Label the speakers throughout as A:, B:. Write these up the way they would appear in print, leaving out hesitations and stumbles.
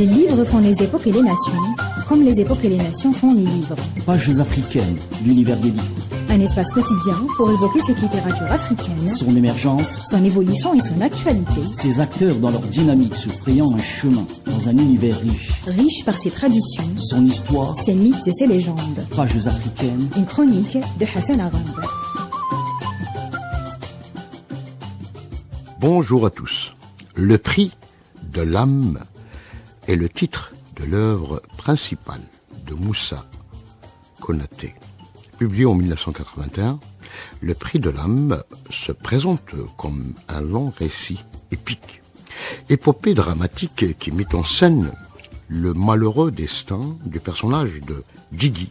A: Les livres font les époques et les nations, comme les époques et les nations font les livres.
B: Pages africaines, l'univers des livres.
A: Un espace quotidien pour évoquer cette littérature africaine,
B: Son émergence,
A: son évolution et son actualité.
B: ses acteurs dans leur dynamique se frayant un chemin dans un univers riche.
A: Riche par ses traditions,
B: Son histoire,
A: ses mythes et ses légendes.
B: Pages africaines.
A: Une chronique de Hassan Arambe.
C: Bonjour à tous. Le prix de l'âme est le titre de l'œuvre principale de Moussa Konaté. Publié en 1981, le prix de l'âme se présente comme un long récit épique, épopée dramatique qui met en scène le malheureux destin du personnage de Djigui.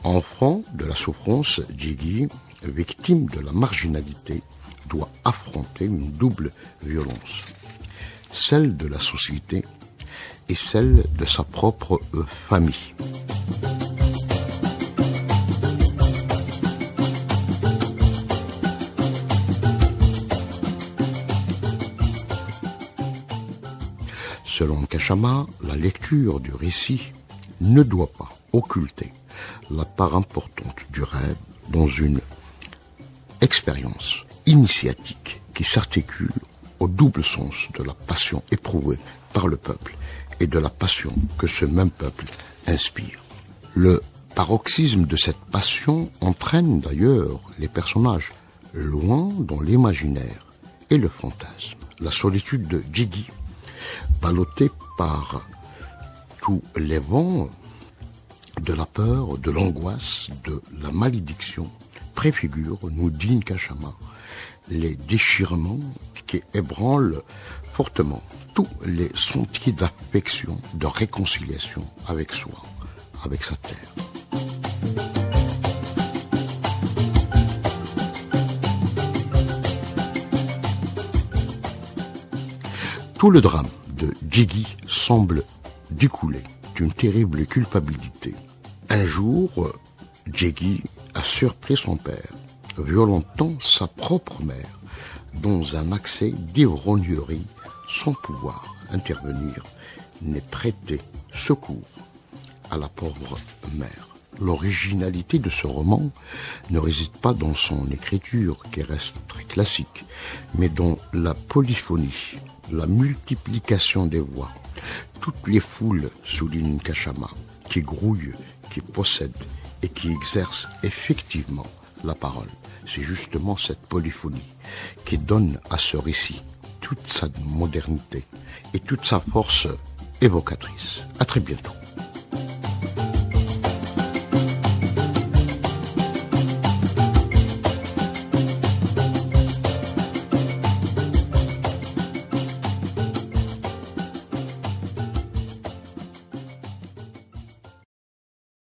C: Enfant de la souffrance, Djigui, victime de la marginalité, doit affronter une double violence, celle de la société et celle de sa propre famille. Selon Kachama, la lecture du récit ne doit pas occulter la part importante du rêve dans une expérience initiatique qui s'articule au double sens de la passion éprouvée par le peuple et de la passion que ce même peuple inspire. Le paroxysme de cette passion entraîne d'ailleurs les personnages loin dans l'imaginaire et le fantasme. La solitude de Djigui, ballottée par tous les vents de la peur, de l'angoisse, de la malédiction, préfigure, nous dit Nkashama, les déchirements qui ébranlent fortement tous les sentiers d'affection, de réconciliation avec soi, avec sa terre. Tout le drame de Djigui semble découler d'une terrible culpabilité. Un jour, Djigui a surpris son père, violentant sa propre mère, dans un accès d'ivrognerie, sans pouvoir intervenir, ni prêter secours à la pauvre mère. L'originalité de ce roman ne réside pas dans son écriture, qui reste très classique, mais dans la polyphonie, la multiplication des voix. Toutes les foules, souligne Kachama, qui grouillent, qui possèdent et qui exercent effectivement la parole. C'est justement cette polyphonie qui donne à ce récit toute sa modernité et toute sa force évocatrice. À très bientôt.